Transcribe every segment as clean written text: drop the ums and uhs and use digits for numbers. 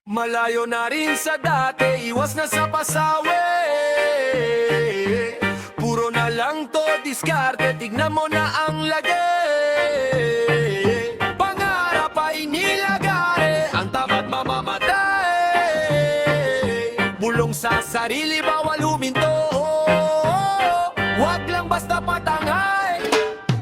Malayo na rin sa dati, iwas na sa pasawi. Puro na lang to diskarte, tignan mo na ang lagay. Pangarap ay nilagare, ang tamad mamamatay. Bulong sa sarili, bawal huminto. Wag lang basta patangay.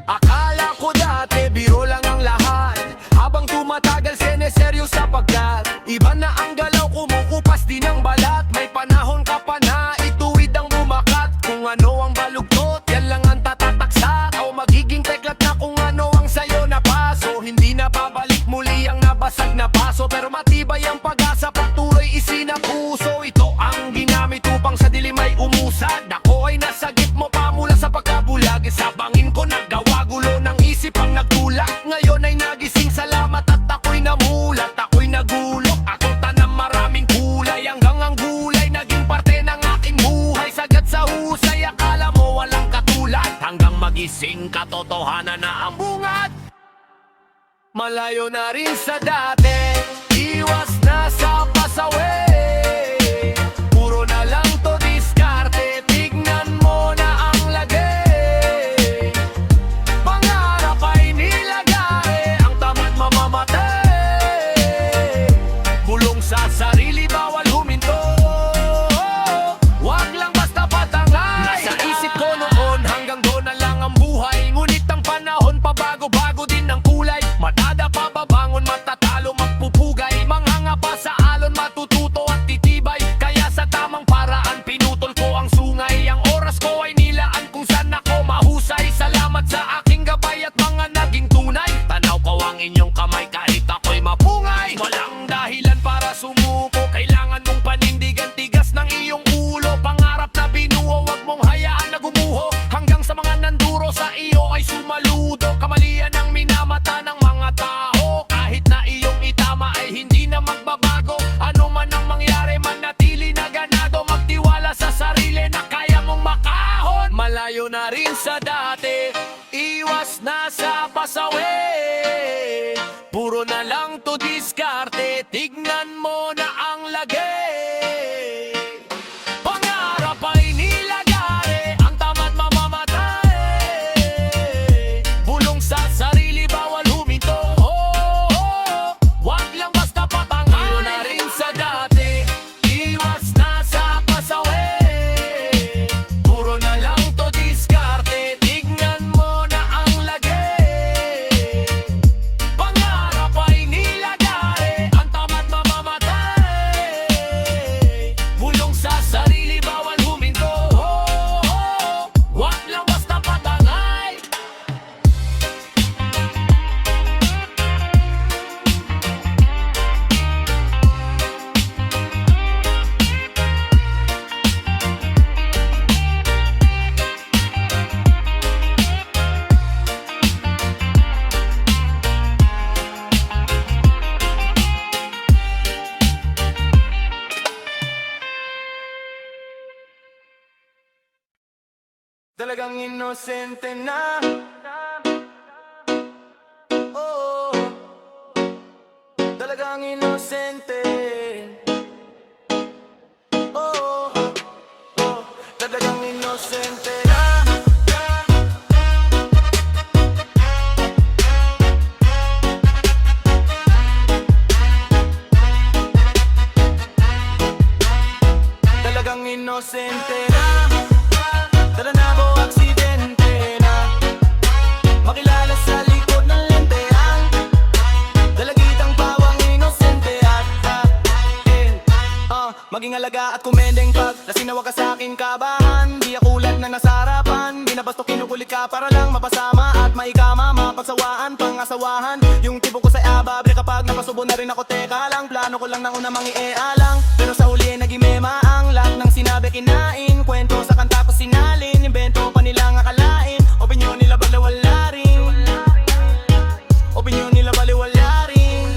Akala ko dati, biro lang ang lahat. Habang tumatagal, seneseryo sapagkat iba na ang galaw, kumukupas din ang balat. May panahon ka pa na ituwid ang bumakat. Kung ano ang balugtot, yan lang ang tatataksak. O magiging teklat na kung ano ang sayo na paso. Hindi na babalik muli ang nabasag na paso, pero matibay ang pag-asa, patuloy isinapuso. Ito ang ginamit upang sa dilim ay umusad. Ako ay nasagip mo pa mula sa pagkabulag. Sa bangin ko naggawa gulo ng isip ang nagtulak. Ngayon ay nagising, salamat at ako'y namulat. Ako'y nagulok, ako'y tanam maraming kulay. Hanggang ang gulay naging parte ng aking buhay. Sagat sa husay, akala mo walang katulad. Hanggang magising, katotohanan na ang bungad. Malayo na rin sa dati, iwas na sa pasawi. Puro na lang to diskarte, tignan mo na ang lagay. Pangarap ay nilagay, ang tamad mamamatay. Bulong sa sarili, bawal huminto. Wag lang basta patangay. Nasa isip ko noon, hanggang doon na lang ang buhay. Ngunit ang panahon, pabago-bago din ang kulay. Madada pa babangon, matatalo, magpupugay. Manghanga pa sa alon, matututo at titibay. Kaya sa tamang paraan, pinutol ko ang sungay. Ang oras ko ay nilaan kung saan ako mahusay. Salamat sa aking gabay at mga naging tunay. Tanaw ko ang inyong kamay kahit ako'y mapungay. Walang dahilan para sumuko, kailangan mong panindigan, tigas ng iyong ulo. Pangarap na binuo, wag mong hayaan na gumuho. Hanggang sa mga nanduro sa iyo ay sumaludo. Kamalian ang minamata ng mga tao, kahit na iyong itama ay hindi na magbabago. Ano man ang mangyari, manatili na ganado. Magtiwala sa sarili na kaya mong makahon. Malayo na rin sa dati, iwas na sa pasawi. Puro na lang to diskarte, tignan mo na ang lagay. Pangarap ay nilagare, ang tamad mamamatay. Bulong sa sarili, bawal huminto. Wag lang basta patangay. Puro na rin sa dati, iwas na sa pasawi. Puro na lang to diskarte, tignan mo na ang lagay. Pangarap ay nilagare, ang tamad mamamatay. Bulong sa sarili, bawal huminto. Wag lang basta patangay. Talagang inosente na. Oh, talagang inosente. Oh, talagang inosente na. Talagang inosente na. Tara na bo, aksidente na. Makilala sa likod ng lentehan. Dalagitang pawang inosente at maging alaga at kumendeng pag nasinawa ka sa akin kabahan. Di akulat na nasa harapan, binabasto kinukulit ka para lang mapasama at maikama, mapagsawaan, pangasawahan. Yung tipo ko sa abable kapag napasubo na rin ako, teka lang. Plano ko lang na una mangi-e-alang, pero sa huli naging mema ang lahat ng sinabi kinain. Kwento sa kanta ko sinalin, invento pa nilang akalain. Opinyon nila baliwala rin, opinyon nila baliwala rin.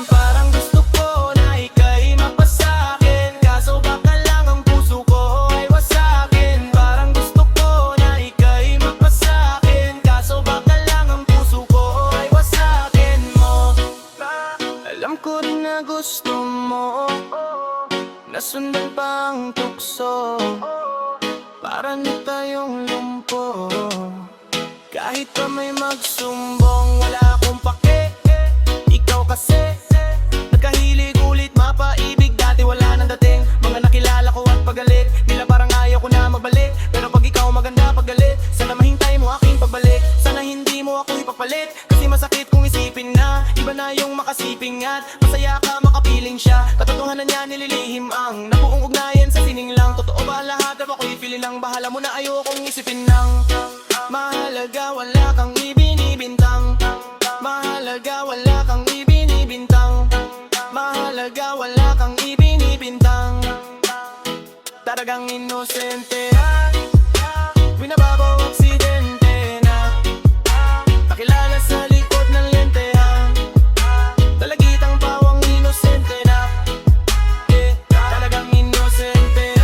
Parang gusto ko na ika'y mapasakin, kaso baka lang ang puso ko ay wasakin. Parang gusto ko na ika'y mapasakin, kaso baka lang ang puso ko ay wasakin mo. Alam ko rin na gusto mo mo, nasundan pa ang tukso, para na tayong lumpo. Kahit pa may magsumbong, wala akong pake. Ikaw kasi nagkahilig ulit mapaibig. Dati wala nang dating mga nakilala ko at pagalit nila, parang ayaw ko na magbalik. Pero pag ikaw maganda paggalit, sana mahintay mo aking pagbalik. Sana hindi mo ako ipapalit, kasi masakit kung isipin na iba na yung makasiping at masaya ka makapiling siya. Katotohanan niya nililihim ang nabuong ugnayan sa sining lang. Totoo ba ang lahat na ako'y feeling lang? Bahala mo na, ayokong isipin ng mahalaga, wala kang ibinibintang. Mahalaga, wala kang ibinibintang. Mahalaga, wala kang ibinibintang. Talagang inosente, binababaw aksidente na pakilala sa likod ng lente. Dalagitang pawang inosente na, talagang inosente.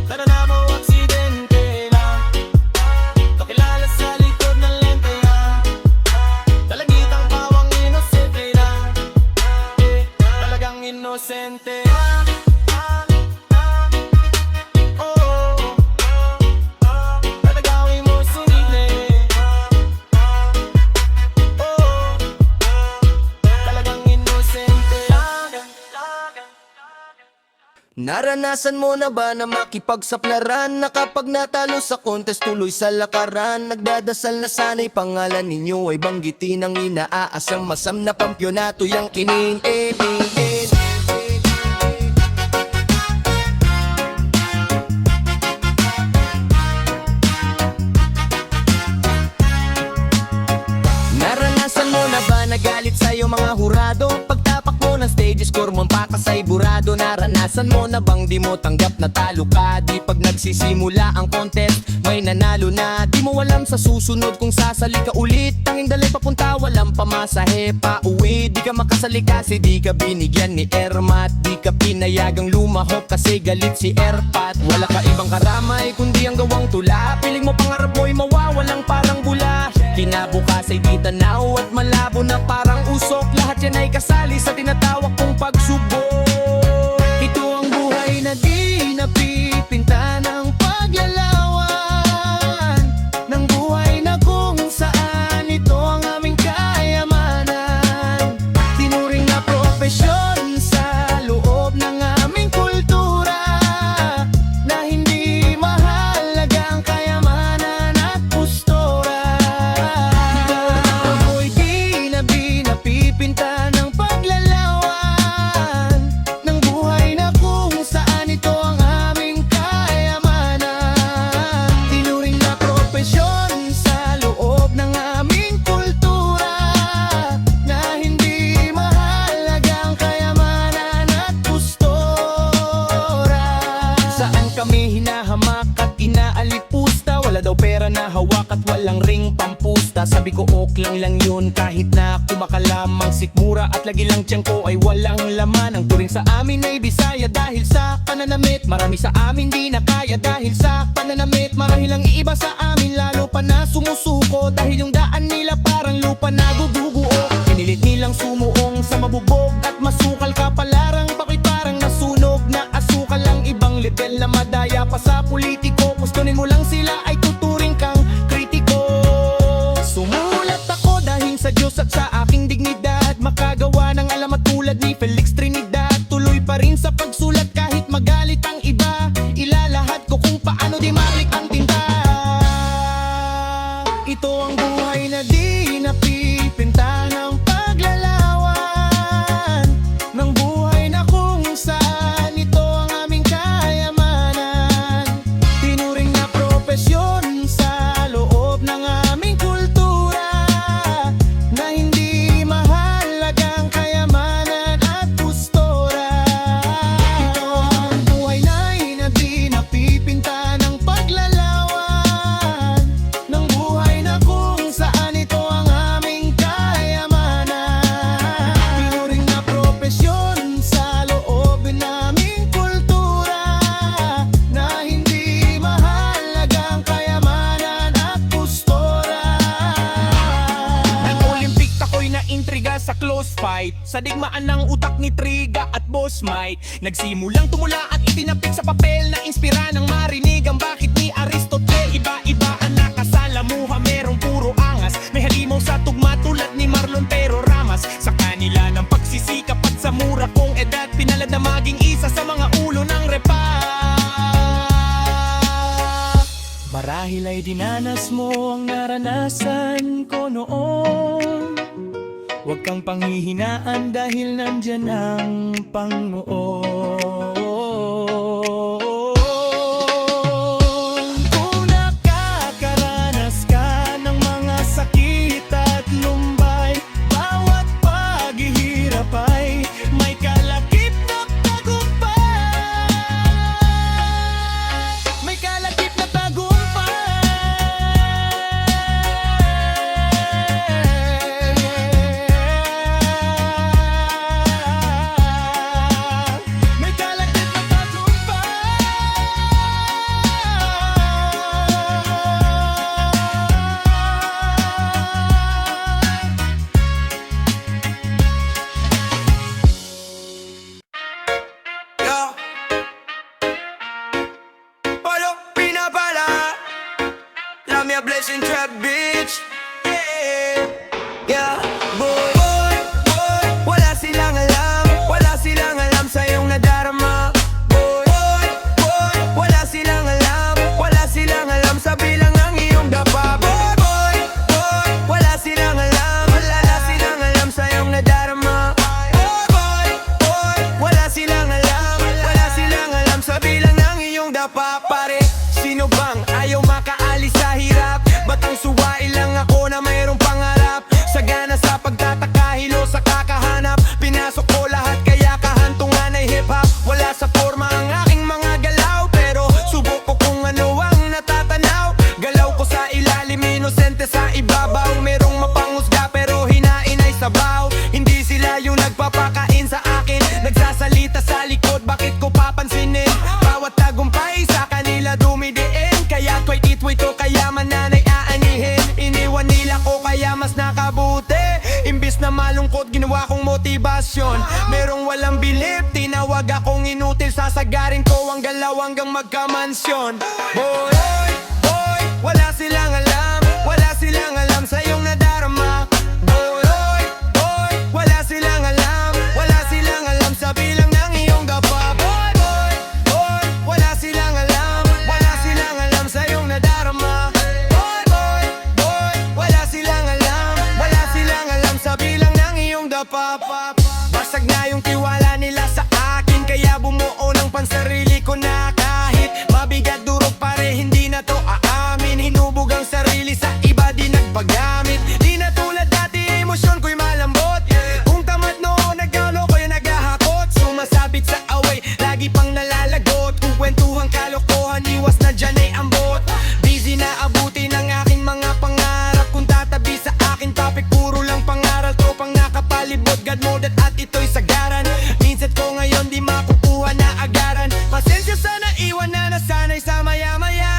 Binababaw aksidente na pakilala sa likod ng lente. Dalagitang pawang inosente na, talagang inosente. Naranasan mo na ba na makipagsaplaran, na kapag natalo sa contest tuloy sa lakaran? Nagdadasal na sana'y pangalan ninyo ay banggitin ang inaasang masam na pampyonato yang kining-ibigin. Naranasan mo na ba nagalit sa'yo mga hurado? Pagtapak mo ng stage, score mo pakasay burado. Naranasan mo na bang di mo tanggap na talo ka? Di pag nagsisimula ang contest, may nanalo na. Di mo alam sa susunod kung sasali ka ulit. Tanging dalay papunta, walang pamasahe pa uwi. Di ka makasali kasi di ka binigyan ni Ermat. Di ka pinayagang lumahok kasi galit si Erpat. Wala ka ibang karamay kundi ang gawang tula. Piling mo pangarap mo'y mawawalang parang bula. Kinabukas ay di tanaw at malabo na parang usok. Lahat yan ay kasali sa tinatawag kong pagsubok. Ito ang buhay na di napipinta ng paglalawan, ng buhay na kung saan ito ang aming kayamanan. Tinuring na propesyon sa loob ng aming kultura, na hindi mahalaga ang kayamanan at postura. Ako'y di na binapipinta ng paglalawan, ng buhay na kung saan ito ang aming kayamanan. Tinuring na propesyon sa loob ng aming kultura, na hindi mahalaga ang kayamanan at postura. Saan kami hinahamak at inaalipusta? Wala daw pera na hawak at walang ring pampusta. Sabi ko ok lang yun kahit na kumakalamang sikmura, at lagi lang tiyan ko ay walang laman. Ang turing sa amin ay Bisaya dahil sa pananamit. Marami sa amin di na kaya dahil sa pananamit. Marahil ang iiba sa amin lalo pa na sumusuko, dahil yung daan nila parang lupa na guguguo. Pinilit nilang sumuong sa mabubog at masukal ka palarang. Bakit parang nasunog na asukal ang ibang level na madaya pa sa politiko? Gustunin mo lang sila ay tuturing kang kritiko. Sumulat ako dahil sa Diyos at sa aking dignidad, makagawa ng alamat tulad ni Felix Trinidad. Tuloy pa rin sa pagsulat kahit magalit ang iba. Ilalahad ko kung paano di malik ang tinta. Ito ang buhay na di napipinta ng paglalawan, ng buhay na kung saan ito ang aming kayamanan. Tinuring na propesyon sa loob ng aming kultura, na hindi mahalaga ang kayamanan at postura. Ito ang buhay na di napipinta ng paglalawan, ng buhay na kung saan ito ang aming kayamanan. Tinuring na propesyon sa loob ng aming kultura, na hindi mahalaga ang kayamanan at postura. Nag-Olympic ako'y naintriga sa close fight, sa digmaan ng utak ni Triga at Boss Mike. Nagsimulang tumula at itinapik sa papel na inspira ng marinig ang bakit ni Aristotle. Iba-iba ang nakasalamuha, merong puro angas. May halimaw sa tugma tulad ni Marlon Pero Ramas. Sa kanila ng pagsisikap at sa mura kong edad, pinalad na maging isa sa mga ulo ng repa. Marahil ay dinanas mo ang naranasan ko noon. Huwag kang panghihinaan dahil nandyan ang Panginoon. Kung nakakaranas ka ng mga sakit at lumbay, bawat paghihirap ay may kalakip na tagumpay. May kalakip na tagumpay. May kalakip na tagumpay. Yo, Polo pinapala, love me a blessing trap bitch. Yeah, yeah, boy, boy, boy. Wala silang alam sa iyong nadarama. Boy, boy, boy. Wala silang alam sa bilang ng iyong dapa. Boy, boy, boy. Wala silang alam sa iyong nadarama. Boy, boy, boy. Wala silang alam sa bilang ng iyong dapa. Pare, sino bang ayaw makaalis sa hirap? Ba't ang suwain lang ako na mayroong pangarap? Sagana sa pagtataka, hilo sa kakahanap. Pinasok ko lahat kaya kahantungan ay hip-hop. Wala sa forma ang aking mga galaw, pero subok ko kung ano ang natatanaw. Galaw ko sa ilalim, inosente sa ibabaw. Merong mapanghusga pero hinain ay sabaw. Hindi sila yung nagpapakain sa akin, nagsasalita sa likod, bakit ko papansinin? Bawat tagumpay sa kanila dumidiin, kaya ko'y itway to kaya mananay aanihin. Iniwan nila ko kaya mas nakabuti. Imbis na malungkot ginawa kong motibasyon. Merong walang bilip, tinawag akong inutil. Sasagarin ko ang galaw hanggang magkamansyon. Boy, boy, wala silang alam sa iyong nadarama. Boy, boy, wala silang alam sa bilang ng iyong dapa. Boy, boy, boy, wala silang alam sa iyong nadarama. Boy, boy, boy, wala silang alam sa bilang ng iyong dapa. Basag na yung tiwala nila sa akin, kaya bumuo ng pansarili ko na kahit mabigat durog pare hindi na to aamin. Hinubog ang sarili sa iba di nagpagamit. Di na tulad dati emosyon ko'y malambot. Kung tamad noon nagkalo ko'y naghahakot. Sumasabit sa away, lagi pang nalalagot. Kung kwentuhang kalokohan, iwas na dyan ay ambot. Busy na abutin ang aking mga pangarap. Kung tatabi sa akin topic, puro lang pangaral. Tropang nakapalibot, God model at ito'y sagaran. Mindset ko ngayon di makukuha na agaran. Pasensya sana iwan na nasanay sa maya-maya.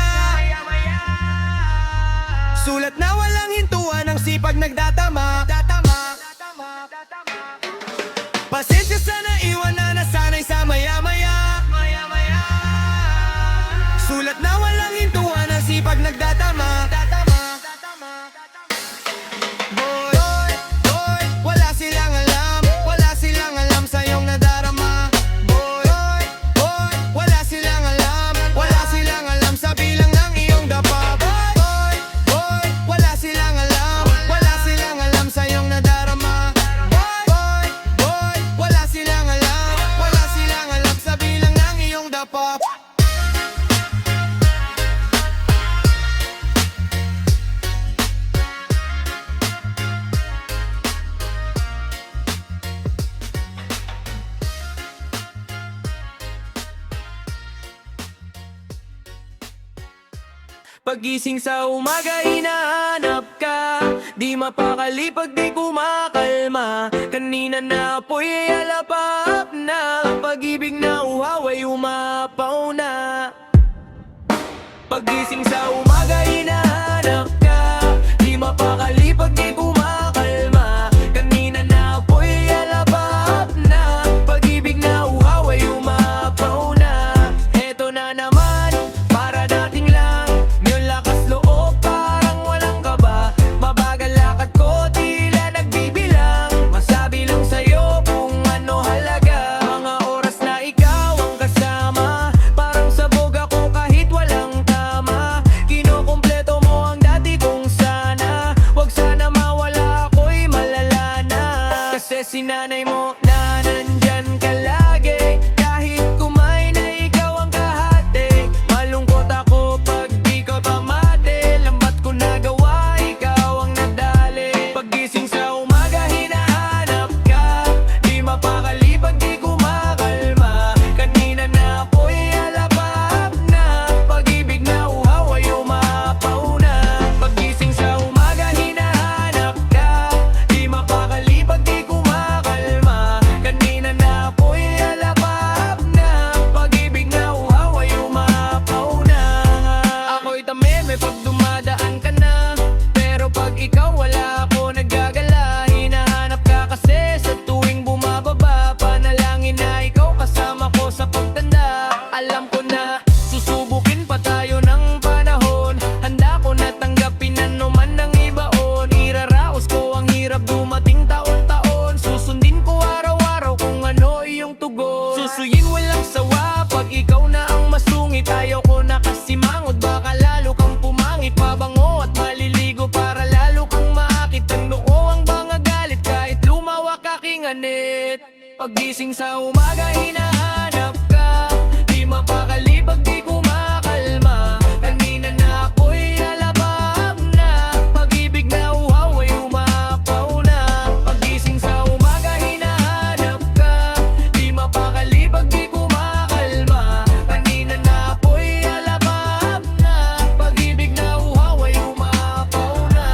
Sulat na walang hintuan ang sipag nagdatama. Pasensya sana iwan na nasanay sa maya-maya. Sulat na walang hintuan ang sipag nagdatama. Boy, boy, wala silang alam sa iyong nadarama. Boy, boy, wala silang alam sa bilang ng iyong dapa. Boy, boy, wala silang alam sa iyong nadarama. Boy, boy, wala silang alam sa bilang ng iyong dapa. Pagising sa umaga, hinahanap ka. Di mapakali pag di kumakalma. Kanina na apoy ay alapap na. Pag-ibig na uhaw ay umapaw na. Pagising sa umaga, hinahanap ka. Di mapakali pag di kumakalma. Kanina na apoy ay alapap na. Pag-ibig na Pagising sa umaga hinahanap ka, di mapakali pag di kumakalma. Kanina na ako'y alabab na, pag-ibig na uhaw ay umapaw na. Pagising sa umaga hinahanap ka, di mapakali pag di kumakalma. Kanina na ako'y alabab na, pag-ibig na uhaw ay umapaw na.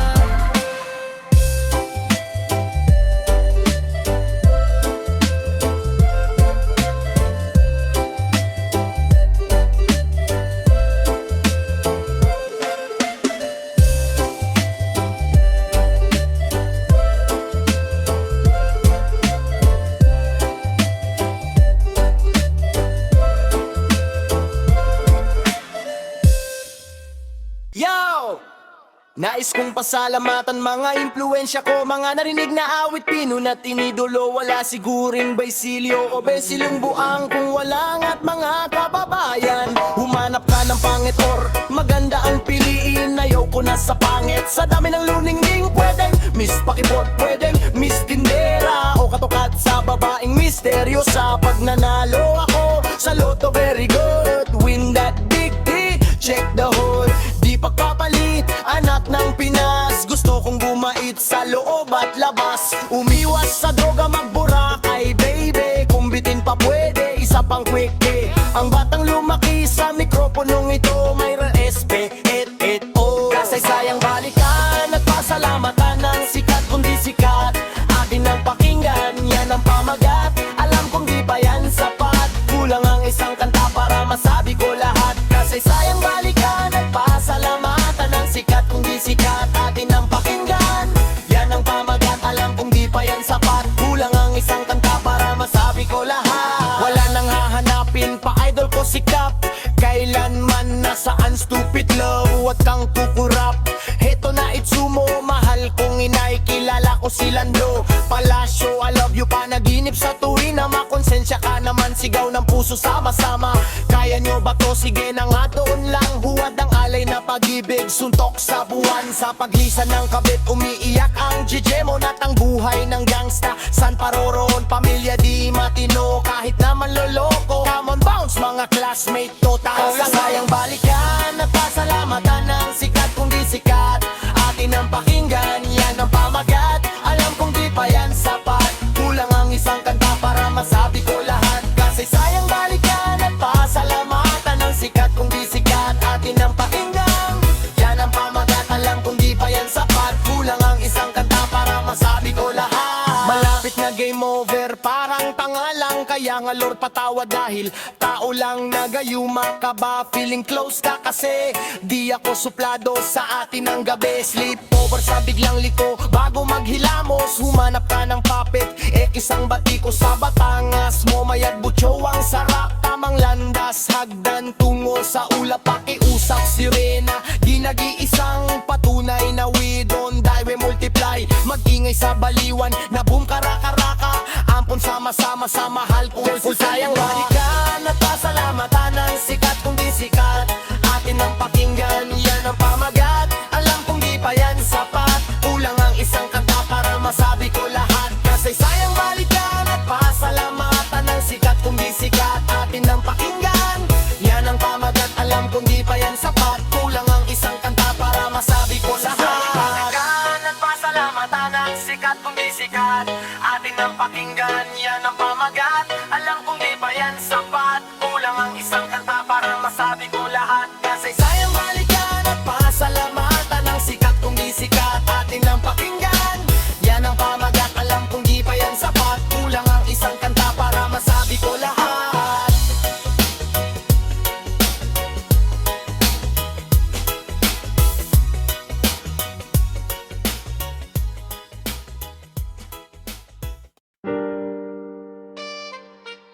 Yo! Nais kong pasalamatan mga impluensya ko, mga narinig na awit, pinunat inidolo. Wala siguring Basilio o Bensilong buang kung wala nga't mga kababayan. Humanap ka ng pangit or maganda ang piliin, ayaw ko na sa pangit. Sa dami ng luningning pwedeng Miss Pakipot, pwedeng Miss Tindera, o katukat sa babaeng misteryosa. Pag nanalo ako sa loto, very good, win that big D, check the hood. Di pagpapalit, anak ng Pinas, gusto kong bumait sa loob at labas. Umiwas sa droga, magburakay baby, kumbitin pa pwede, isa pang quickie. Ang batang lumaki sa mikroponong ito, may respe, o kasaysayang balikan at pasalamatan ng sikat kundi sikat. Atin ang pakinggan, yan ang pamagat. Alam kong di pa yan sapat, kulang ang isang kanta para masabi ko lahat. Kasaysayang balikan at pasalamatan ng sikat kundi sikat. Atin ang pakinggan, yan ang pamagat. Alam kong di pa yan sapat, kulang ang isang kanta para masabi ko lahat. Wala nang hahanapin pa, idol ko si Kap. Kailanman nasaan stupid love, huwag kang kukurap. Heto na Itsumo, mahal kong inay, kilala ko si Lando Palacio. I love you, panaginip sa tuwin na makonsensya ka naman. Sigaw ng puso sama-sama, kaya nyo ba to? Sige na nga, doon lang. Huwad ang alay na pag-ibig, suntok sa buwan. Sa paglisan ng kabit, umiiyak ang Jijemon at ang buhay ng gangsta. San paroroon, pamilya di matino, kahit naman loloko. Come on, bounce mga classmate, total. Kasayang balikan at pasalamatan ng sikat kung di sikat. Atin ang pakinggan, yan ang pamagat. Alam kong di pa yan sapat, kulang ang isang kanta para masabi ko lahat. Kasaysayang balikan at pasalamatan ng sikat kung di sikat. Atin ang pakinggan, yan ang pamagat. Alam kong di pa yan sapat, kulang ang isang kanta para masabi ko lahat. Malapit na game over, parang tanga lang. Kaya nga Lord patawad dahil tao lang. Nagayuma ka ba? Feeling close ka kasi di ako suplado sa atin ng gabi. Sleep over sa biglang liko bago maghilamos. Humanap ka ng puppet, isang bati ko sa Batangas. Momayag butyo ang sarap, tamang landas, hagdan tungo sa ulap. Pakiusap sirena, di nag-iisang patunay na we don't die, we multiply. Mag-ingay sa baliwan na boom karaka-raka, ampon sama-sama sa mahal ko. Sayang balikan at pasalamatan ng sikat kung di sikat. Atin ang pakinggan, yan ang pamagat. Alam kong di pa yan sapat, kulang ang isang kanta para masabi ko lahat. Kasaysayang balikan at pasalamatan ng sikat kung di sikat. Atin ang pakinggan, yan ang pamagat. Alam kong di pa yan sapat, kulang ang isang kanta para masabi ko lahat. Balikan at pasalamatan ng sikat kung di sikat. Atin ang pakinggan, yan ang pamagat. Alam kong di pa yan sapat, kulang ang isang kanta para masabi ko lahat. Kasaysayang balikan at pasalamatan ng sikat kung di sikat. Atin ang pakinggan, yan ang pamagat. Alam kong di pa yan sapat, kulang ang isang kanta para masabi ko lahat.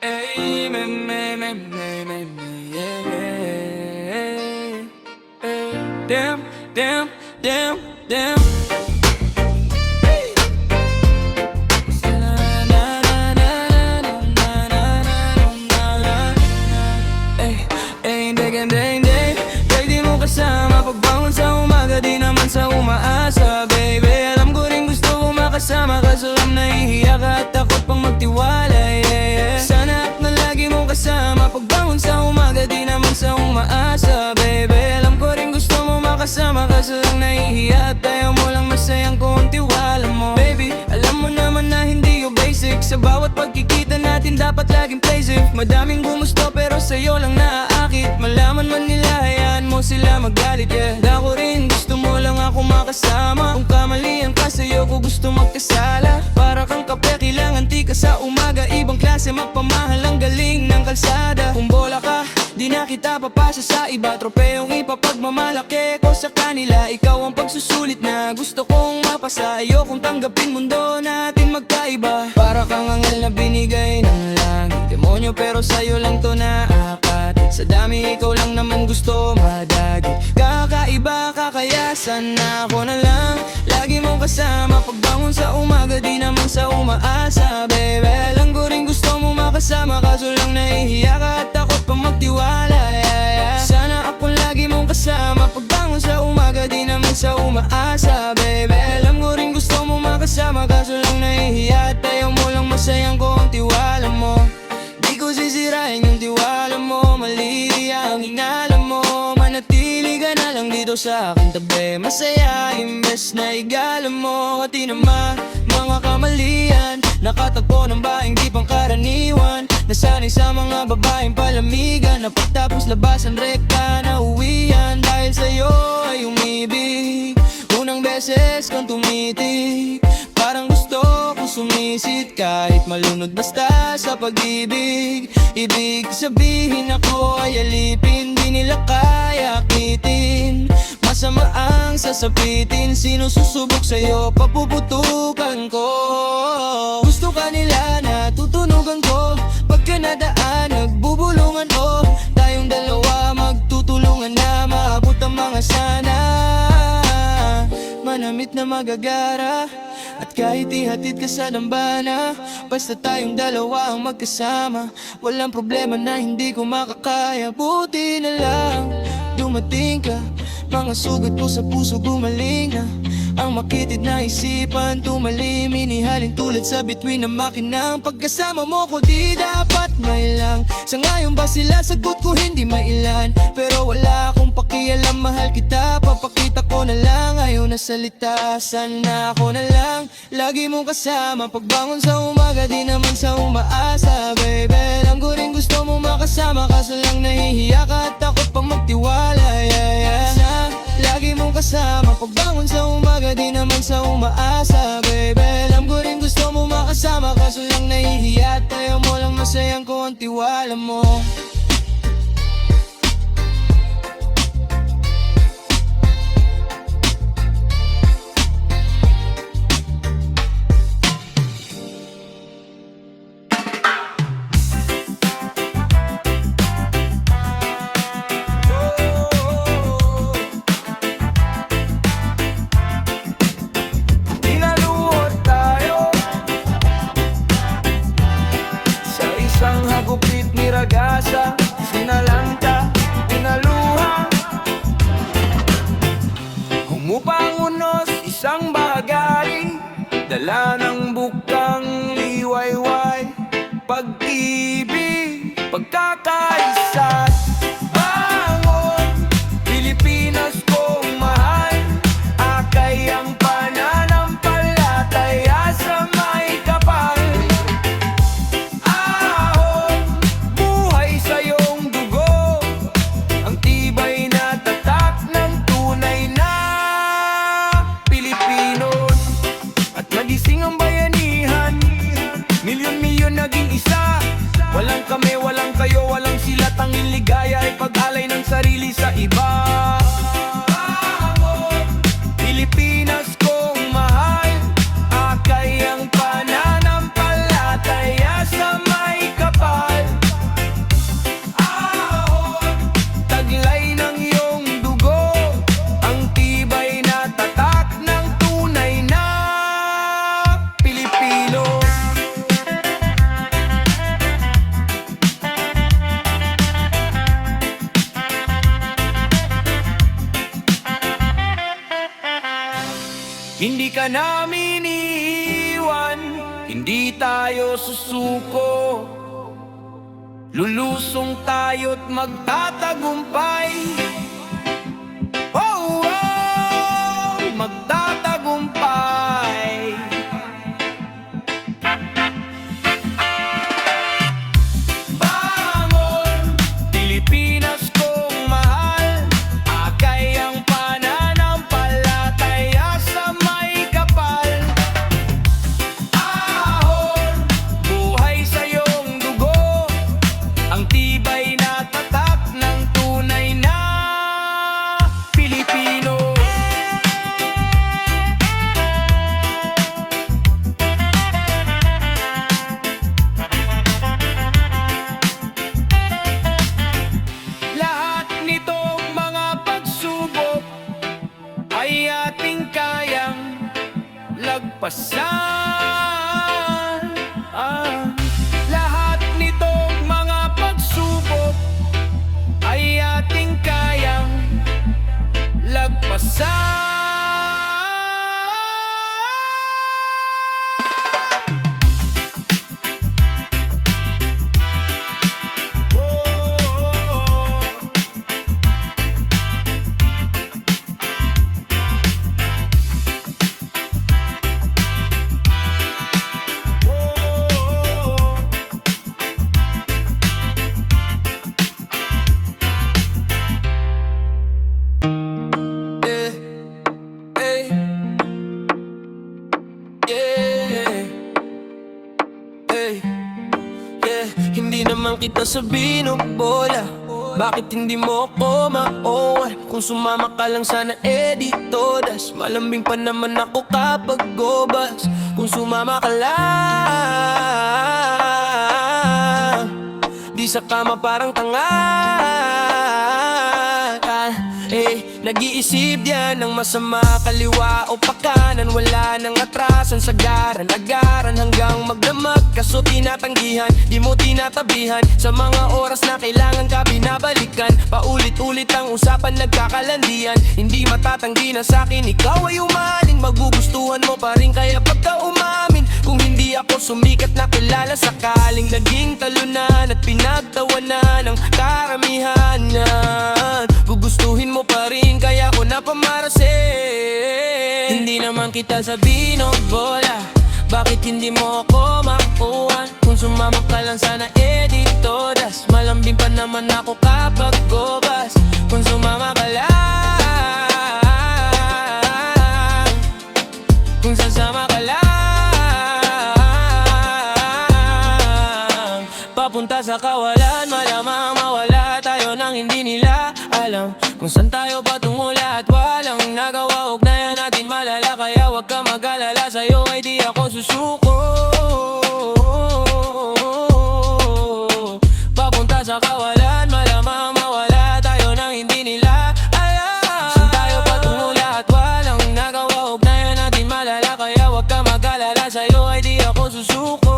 Hey, yeah. Damn, damn, damn, damn. Kahit di mo kasama pagbangon sa umaga, di naman sa umaasa, baby. Alam ko rin gusto ko makasama, kaso lang nahihiya ka at takot pang magtiwala, yeah. makasama kaso lang nahihiya at ayaw mo lang masayang kung tiwala mo. Baby, alam mo naman na hindi ko basic. Sa bawat pagkikita natin dapat laging play safe. Madaming gumusto pero sa'yo lang naaakit. Malaman man nila, hayaan mo sila magalit, yeah. Dako rin, gusto mo lang ako makasama. Kung kamalian ka sa'yo ko gusto magkasala. Para kang kape, kailangan tika sa umaga. Ibang klase, magpamahal ang galing ng kalsada. Kung bola ka, di na kita papasa sa iba. Tropeyong ipapagmamalaki ko sa kanila. Ikaw ang pagsusulit na gusto kong mapasa. Ayokong tanggapin mundo natin magkaiba. Para kang anghel na binigay ng langit. Demonyo pero sa'yo lang to naapat. Sa dami ikaw lang naman gusto madagi. Kakaiba ka kaya sana ako na lang lagi mong kasama. Pagbangon sa umaga di naman sa umaasa. Baby, alam ko rin gusto mo makasama. Kaso lang nahihiya ka at takot pa magtiwala, yeah. Sana ako lagi mong kasama. Pagbangon sa umaga di naman sa umaasa. Baby, alam ko rin gusto mo makasama. Kaso lang nahihiya at ayaw mo lang masayang ko ang tiwala mo. Di ko sisirain yung tiwala mo. Mali ang hinala mo. Manatili ka na lang dito sa aking tabi. Masaya imbes na igala mo. At di naman mga kamalian. Nakatagpo ng baeng di pangkaraniwan. Nasanay sa mga babaeng palamigan. Na pagtapos labasan reka na uwian. Dahil sa'yo ay umibig. Unang beses kang tumitig. Parang gusto kong sumisid kahit malunod basta sa pag-ibig. Ibig sabihin ako ay alipin. Di nila kaya akitin. Masama ang sasapitin. Sino susubok sa'yo papuputukan ko. Gusto ka nila na tutunugan ko. Pagka nadaan nagbubulungan ko. Tayong dalawa magtutulungan na maabot ang mga sana. Manamit na magagara. At kahit ihatid ka sa dambana. Basta tayong dalawa ang magkasama. Walang problema na hindi ko makakaya. Buti na lang dumating ka. Mga sugat ko sa puso gumaling na. Ang makitid na isipan tumalim. Inihalin tulad sa bituin na makinang. Pagkasama mo ko di dapat mailang. Sa ngayon ba sila sagot ko hindi mailan. Pero wala akong pakialam, mahal kita. Papakita ko na lang, ayaw na salita. Sana ako na lang lagi mong kasama. Pagbangon sa umaga di naman sa umaasa. Baby, alam ko rin gusto mo makasama. Kaso lang nahihiya ka at takot pang magtiwala, yeah, yeah. Lagi mong kasama. Pagbangon sa umaga di naman sa umaasa. Baby, alam ko rin gusto mo makasama. Kaso lang nahihiya at ayaw mo lang masayang ko ang tiwala mo. Hagupit ni Ragasa, sinalanta, pinaluha. Humupang unos, isang bahagari. Dala ng bukang liwayway. Pag-ibig, pagkakaisa. Bangon, Pilipinas kong mahal. Akay ang pananampalataya sa may kapal. Milyon-milyon naging isa. Walang kami, walang kayo, walang sila. Tanging ligaya ay pag-alay ng sarili sa iba. Pilipinas kong mahal. Akay ang pananampalataya sa may kapal. Taglay ng iyong dugo. Ang tibay na tatak ng tunay na Pilipino. Hindi ka namin iiwan, hindi tayo susuko. Lulusong tayo't magtatagumpay. Oh, oh. magtatagumpay. Bangon, Pilipinas kong mahal, akay ang pananampalataya sa may kapal. Ahon, buhay sa iyong dugo, ang tibay na tatak ng tunay na Pilipino. Lahat nitong mga pagsubok ay ating kayang lagpasan. Lahat nitong mga pagsubok ay ating kayang lagpasan. Hindi naman kita sa binubola, bakit hindi mo ko ma-owan? Kung sumama ka lang sana todas, malambing pa naman ako kapag gobas. Kung sumama ka lang, di sa kama parang tanga. Nag-iisip yan ng masama, kaliwa o pakanan. Wala nang atrasan, sagaran, agaran hanggang magdamag. Kaso tinatanggihan, di mo tinatabihan. Sa mga oras na kailangan ka binabalikan. Paulit-ulit ang usapan, nagkakalandian. Hindi matatanggi na sa'kin, ikaw ay umaling. Magugustuhan mo pa rin kaya pagka umamin. Kung hindi ako sumikat na kilala, sakaling naging talunan at pinagtawanan ng karamihan yan. Gugustuhin mo pa rin kaya ko napamarasin. Hindi naman kita sa binobola, bakit hindi mo ako makuhan? Kung sumama ka lang sana todas, malambing pa naman ako kapag gobas. Kung sumama ka lang, kung sasama ka lang, papunta sa kawalan, malamang mawala tayo nang hindi nila alam kung saan tayo patungo. Lahat walang nagawa, ugnayan natin malala. Kaya wag ka mag-alala, sa'yo ay di ako susuko. Papunta sa kawalan, malamang mawala tayo nang hindi nila alam. Saan tayo patungo, lahat walang nagawa, ugnayan natin malala. Kaya wag ka mag-alala, sa'yo ay di ako susuko.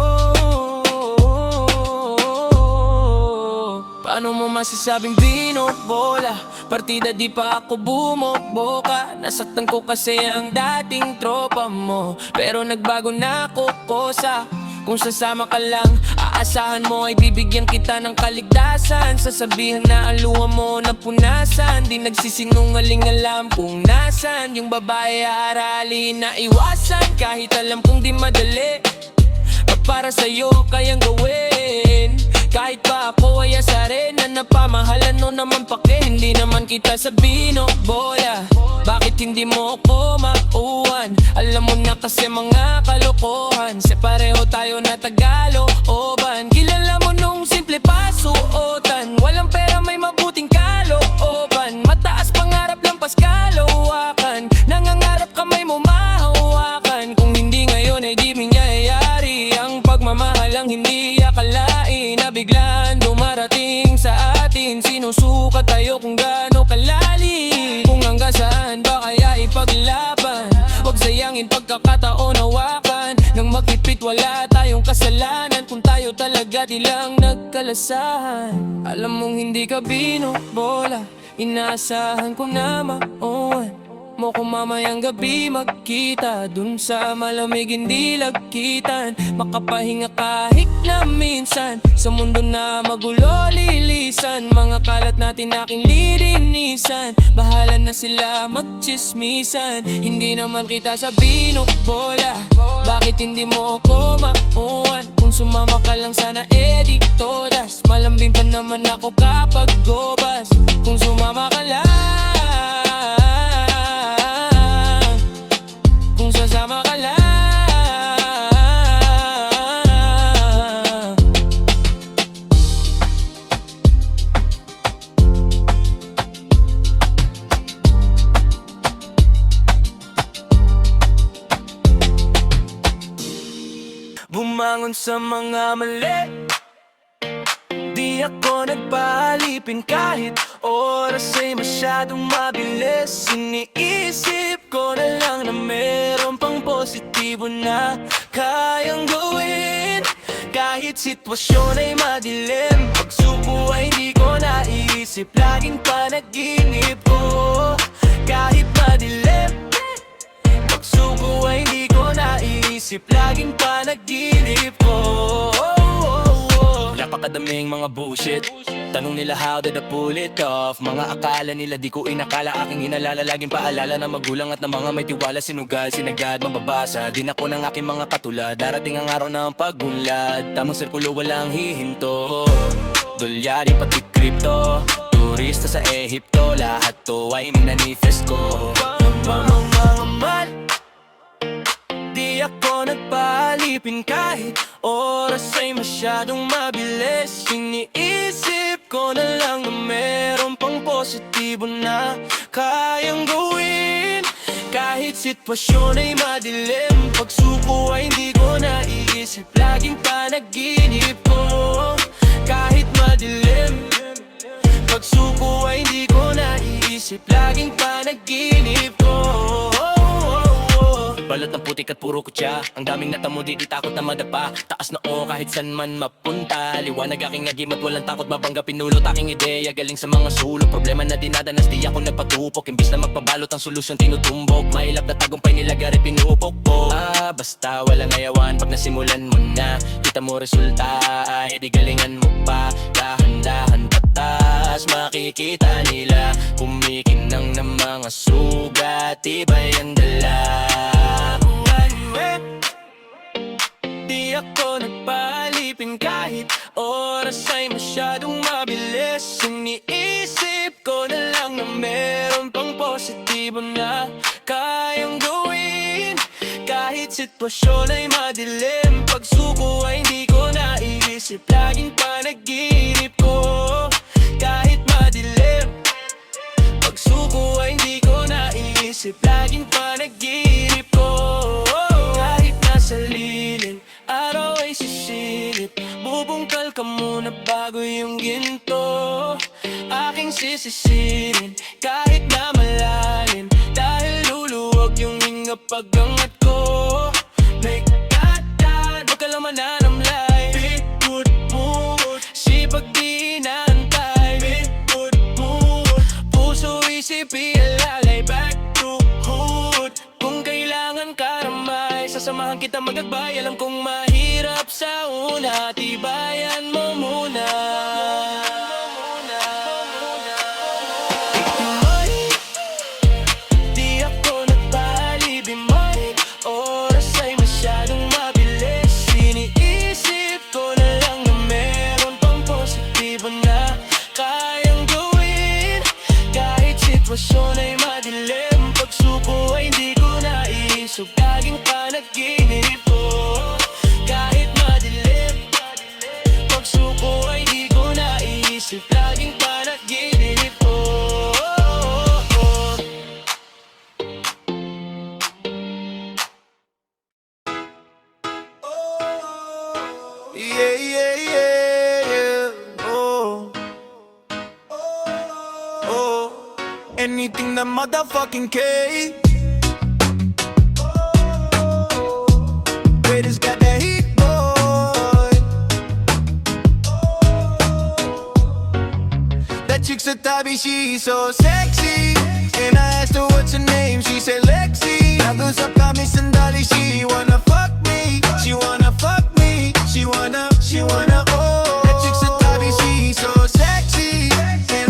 Paano mo masasabing binobola? Partida di pa ako bumoboka. Nasaktan ko kasi ang dating tropa mo, pero nagbago na ako kosa. Kung sasama ka lang, aasahan mo ay bibigyan kita ng kaligtasan. Sasabihan na ang luha mo napunasan. Di nagsisinungaling, alam kung nasan yung babae, aralin na iwasan. Kahit alam kong di madali, para sa'yo kayang gawin. Kahit pa ako ay asarin na napamahalan mo naman pake. Hindi naman kita sa binobola, bakit hindi mo ako mauwan? Alam mo na kasi mga kalokohan, sa pareho tayo na Tagalooban. Kilala mo nung simple pasuotan, walang pera may mabuting kalooban. Mataas pangarap lang paskalawakan, nangangarap kamay mo mahawakan. Kung hindi ngayon ay di mangyayari ang pagmamahal ang hindi akalain na biglaan dumarating sa atin. Sinusukat tayo kung gaano kalali, kung hanggang saan ba kaya ipaglaban. Huwag sayangin pagkakataon, hawakan nang magkipit, wala tayong kasalanan. Kung tayo talaga di lang nagkalasahan. Alam mong hindi ka binobola, inaasahan ko na mauwan mo kung mamayang gabi magkita dun sa malamig hindi lagkitan. Makapahinga kahit na minsan sa mundo na magulo lilisan. Mga Ipakalat natin aking lilinisan. Bahala na sila magchismisan. Hindi naman kita sa binukbola. Bakit hindi mo ako mauwan? Kung sumama ka lang sana di todas. Malambing pa naman ako kapag gobas. Kung sumama ka lang, kung sasama ka lang. Bumangon sa mga mali. Di ako nagpalipin kahit oras ay masyadong mabilis. Iniisip ko na lang na meron pang positibo na kayang gawin. Kahit sitwasyon ay madilim, pagsuko ay hindi ko naiisip. Laging panaginip ko kahit madilim. Pagsuko ay hindi ko naiisip. Laging panaginip ko. Napakadaming mga bullshit. Tanong nila how did I pull it off? Mga akala nila di ko inakala. Aking inalala, laging paalala ng magulang at ng mga may tiwala. Sinugal, sinagad, mababasa din ako ng aking mga katulad. Darating ang araw ng pagunlad. Tamang sirkulo walang hihinto. Dolyari pati kripto, turista sa Ehipto. Lahat to ay minanifest ko. Mamamamal, di ako nagpalipin kahit oras ay masyadong mabilis. Iniisip ko na lang na meron pang positibo na kayang gawin. Kahit sitwasyon ay madilim, pagsuko ay hindi ko naiisip. Laging panaginip ko kahit madilim. Pagsuko ay hindi ko naiisip. Laging panaginip ko. Balot ng putik at puro kutya. Ang daming natamo di takot na madapa. Taas na o kahit san man mapunta. Liwanag aking agim at walang takot mabangga. Pinulot aking ideya galing sa mga sulok. Problema na dinadanas di ako nagpatupok. Imbis na magpabalot ang solusyon tinutumbok. Mahilap na tagumpay nila gari pinupok po. Basta walang ayawan pag nasimulan mo na. Kita mo resulta ay di galingan mo pa. Dahan-dahan patas makikita nila. Kumikinang ng mga sugat, tibay ang dala. Di ako nagpalipin kahit oras ay masyadong mabilis. Iniisip ko na lang na meron pang positibo na kayang gawin. Kahit sitwasyon ay madilim, pagsuko ay hindi ko naiisip. Laging panaginip ko kahit madilim. Pagsuko ay hindi ko naiisip. Laging panaginip ko. Kahit nasa lilim, araw ay sisilip. Bubungkal ka muna bago yung ginto. Aking sisisirin kahit na malalim. Dahil luluwag yung hinga pag-angat ko. May katan, wag ka lang mananamlay. Bigwood mood, sipag di inaantay. Bigwood mood, puso isip ilalay. Back to hood, kung kailangan karamay. Sasamahan kita magagbay. Alam kong mahirap sa una, tibayan mo muna. Di ako nagpalibing may oras ay masyadong mabilis. Iniisip ko na lang na meron pang positibo na kayang gawin. Kahit sitwasyon ay madilim, pagsuko ay hindi ko naiisip. Laging panaginip ko kahit madilim. Pagsuko ay hindi ko naiisip. Laging panaginip ko. Yeah, yeah, yeah, yeah. Oh, oh, anything that motherfucking K. Greatest got that heat, boy. That chick's a tabby, she's so sexy. And I asked her what's her name, she said Lexi. Nago sa kami sandali, she wanna fuck me. She wanna fuck me. She wanna, oh. That chick's a tabby, she's so sexy. And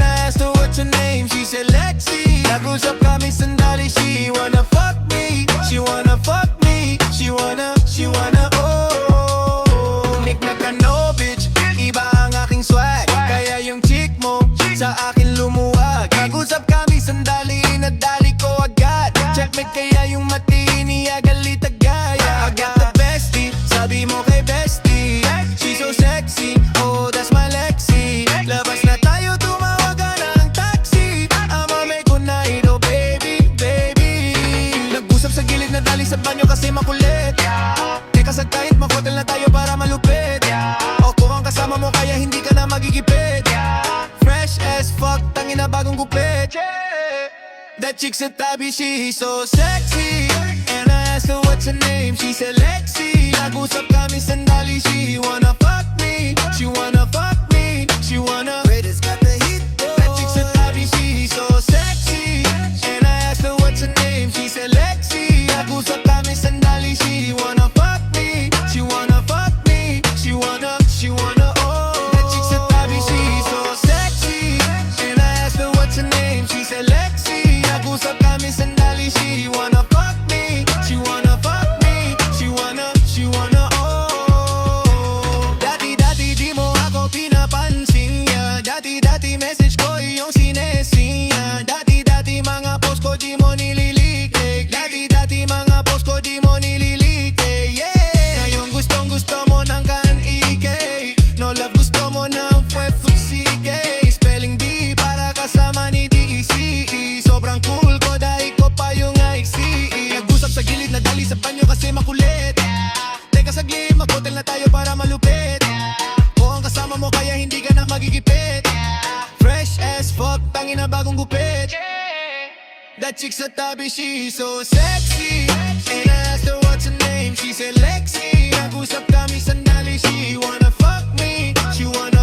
magigipit. Fresh as fuck, tangina bagong gupit. That chick sa tabi, she's so sexy. And I asked her what's her name, she said Lexi. Nag-usap kami sandali, she wanna fuck me. She wanna fuck me, she wanna. Raiders got the heat, that chick sa tabi, she's so sexy. And I asked her what's her name, she said Lexi. Nag-usap kami sandali, she wanna fuck me. She wanna fuck me, she wanna, oh. That chick sa tabi, she's so sexy. And I asked her what's her name, she said Lexi. Nag-usap kami sandali, she wanna fuck me. She wanna fuck me, she wanna, oh. Dati-dati di mo ako pinapansin, yeah. Dati-dati message ko iyong sinesin, yeah. Dati-dati mga post ko di mo nililikik. Dati-dati mga post ko di mo nililikik, yeah. Ngayon gustong-gusto mo ng kan-ikay. No love, gusto mo ng fuet-futsike. Spelling bee para kasama ni DECE. Sobrang cool ko dahil ko pa yung ICE. Nag-usap sa gilid na dali sa panyo kasi makulit. Teka saglit, mag-hotel na tayo para malupit. O ang kasama mo kaya hindi ka na magigipit. Fresh as fuck, tangina bagong gupit. That chick sa tabi, she's so sexy. And I asked her what's her name, she said Lexi. Nag-usap kami sandali, she wanna fuck me. She wanna